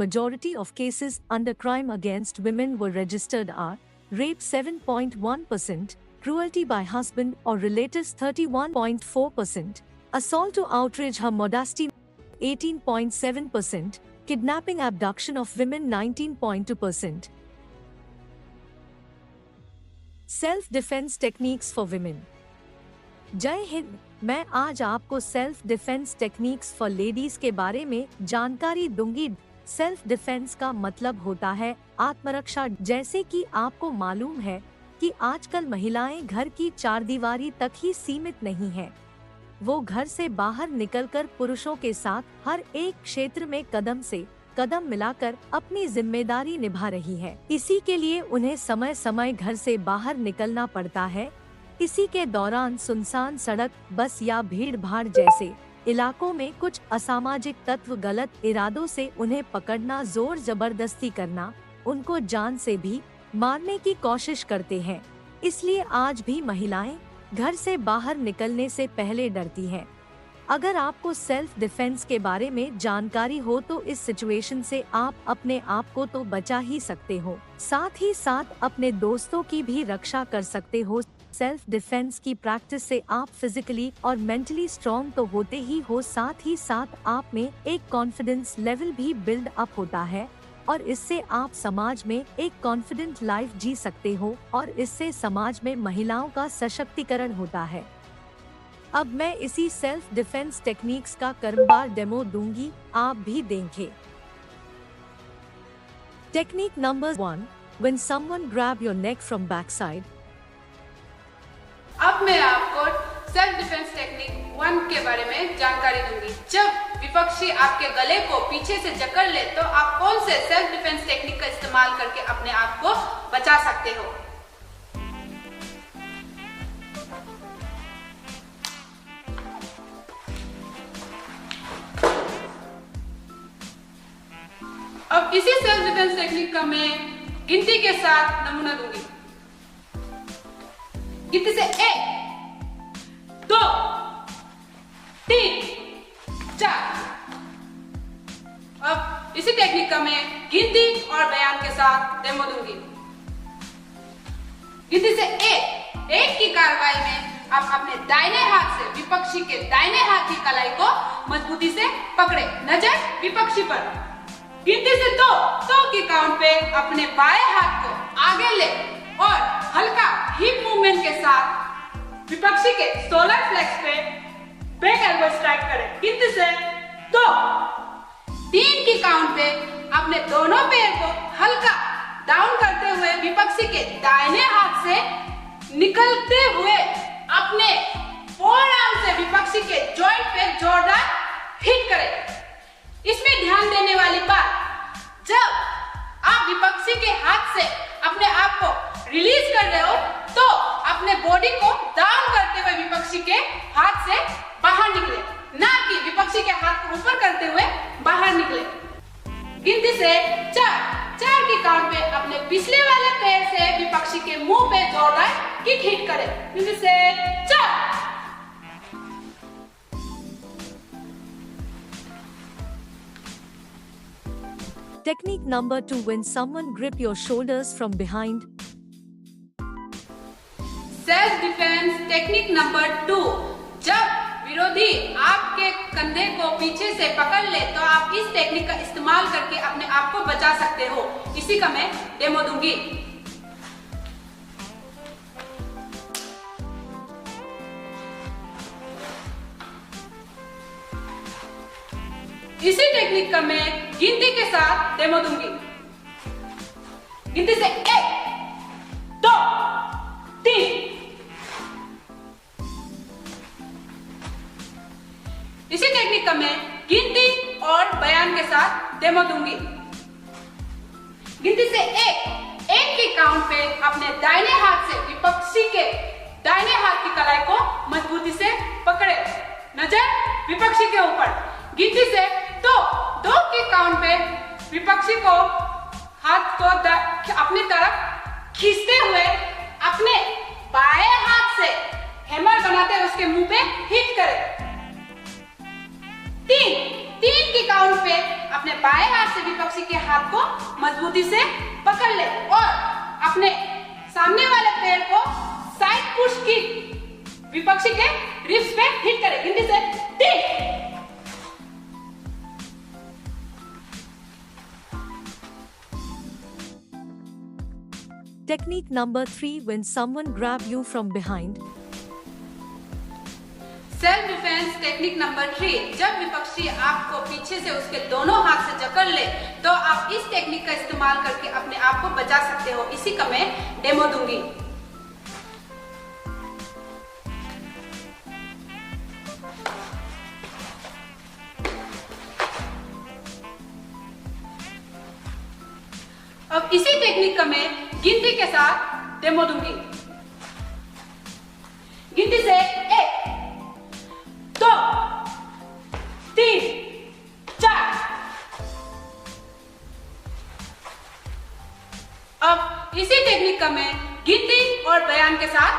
majority of cases under crime against women were registered are rape 7.1%, cruelty by husband or relatives 31.4%, assault to outrage her modesty 18.7%, kidnapping abduction of women 19.2%. Self defence techniques for women. जय हिंद। मैं आज आपको self defence techniques for ladies के बारे में जानकारी दूंगी। Self defence का मतलब होता है आत्मरक्षा। जैसे कि आपको मालूम है कि आजकल महिलाएं घर की चारदीवारी तक ही सीमित नहीं है, वो घर से बाहर निकलकर पुरुषों के साथ हर एक क्षेत्र में कदम से कदम मिलाकर अपनी जिम्मेदारी निभा रही है। इसी के लिए उन्हें समय समय घर से बाहर निकलना पड़ता है। इसी के दौरान सुनसान सड़क, बस या भीड़ भाड़ जैसे इलाकों में कुछ असामाजिक तत्व गलत इरादों से उन्हें पकड़ना, जोर जबरदस्ती करना, उनको जान से भी मारने की कोशिश करते हैं। इसलिए आज भी महिलाएं घर से बाहर निकलने से पहले डरती हैं। अगर आपको सेल्फ डिफेंस के बारे में जानकारी हो तो इस सिचुएशन से आप अपने आप को तो बचा ही सकते हो, साथ ही साथ अपने दोस्तों की भी रक्षा कर सकते हो। सेल्फ डिफेंस की प्रैक्टिस से आप फिजिकली और मेंटली स्ट्रॉन्ग तो होते ही हो, साथ ही साथ आप में एक कॉन्फिडेंस लेवल भी बिल्ड अप होता है और इससे आप समाज में एक कॉन्फिडेंट लाइफ जी सकते हो और इससे समाज में महिलाओं का सशक्तिकरण होता है। अब मैं इसी सेल्फ डिफेंस टेक्निक्स का क्रमवार डेमो दूंगी, आप भी देखें। Technique number 1, when someone grab your neck from back side. अब मैं आपको सेल्फ डिफेंस टेक्निक 1 के बारे में जानकारी दूंगी। जब विपक्षी आपके गले को पीछे से जकड़ ले तो आप कौन से सेल्फ डिफेंस टेक्निक का इस्तेमाल करके अपने आप को बचा सकते हो। अब इसी सेल्फ डिफेंस टेक्निक का मैं गिनती के साथ नमूना दूंगी। गिनती से 1, 2, 3, 4। अब इसी टेक्निक का मैं गिनती और बयान के साथ डेमो दूंगी। गिनती से 1 की कार्रवाई में आप अपने दाहिने हाथ से विपक्षी के दाहिने हाथ की कलाई को मजबूती से पकड़े, नजर विपक्षी पर। गिनती से 2 की काउंट पे अपने बाएं हाथ को आगे ले और हल्का हिप मूवमेंट के साथ विपक्षी के सोलर फ्लेक्स पे बैक एल्बो स्ट्राइक करें। गिनती से 2, 3 की काउंट पे अपने दोनों पैर को हल्का डाउन करते हुए विपक्षी के दाहिने हाथ से निकलते हुए अपने फोर आर्म से विपक्षी के जॉइंट पे जोरदार हिट करें। इसमें ध्यान देने वाली बात, जब आप विपक्षी के हाथ से अपने आप को रिलीज कर रहे हो तो अपने बॉडी को डाउन करते हुए विपक्षी के हाथ से बाहर निकले, ना कि विपक्षी के हाथ को ऊपर करते हुए बाहर निकले। गिनती से 4 की काउंट पे अपने पिछले वाले पैर से विपक्षी के मुंह पे जोरदार किक हिट करें। गिनती से 4। Technique number 2, when someone grip your shoulders from behind. Self defence technique number 2, जब विरोधी आपके कंधे को पीछे से पकड़ ले तो आप इस टेक्निक का इस्तेमाल करके अपने आप को बचा सकते हो। इसी का मैं डेमो दूंगी। इसी टेक्निक का मैं गिनती के साथ डेमो दूंगी। गिनती से 1, 2, 3। इसी टेक्निक का मैं गिनती और बयान के साथ डेमो दूंगी। गिनती से 1 की काउंट पे अपने दाहिने हाथ से विपक्षी के दाहिने हाथ की कलाई को मजबूती से पकड़े, नजर विपक्षी के ऊपर। गिनती से 2 की काउंट पे विपक्षी को हाथ को अपनी तरफ खींचते हुए अपने बाएं हाथ से हैमर बनाते हुए उसके मुंह पे हिट करें। 3 की काउंट पे अपने बाएं हाथ से विपक्षी के हाथ को मजबूती से पकड़ ले और अपने सामने वाले पैर को साइड पुश किक विपक्षी के रिब्स पे हिट करे। गिनती से 3। Technique number 3, when someone grab you from behind. Self defence technique number 3, जब विपक्षी आपको पीछे से उसके दोनों हाथ से जकड़ ले तो आप इस टेक्निक का इस्तेमाल करके अपने आप को बचा सकते हो। इसी का मैं डेमो दूंगी। अब इसी टेक्निक का मैं गिनती के साथ डेमो दूंगी। गिनती से 1, 2, 3, 4। अब इसी टेक्निक का मैं गिनती और बयान के साथ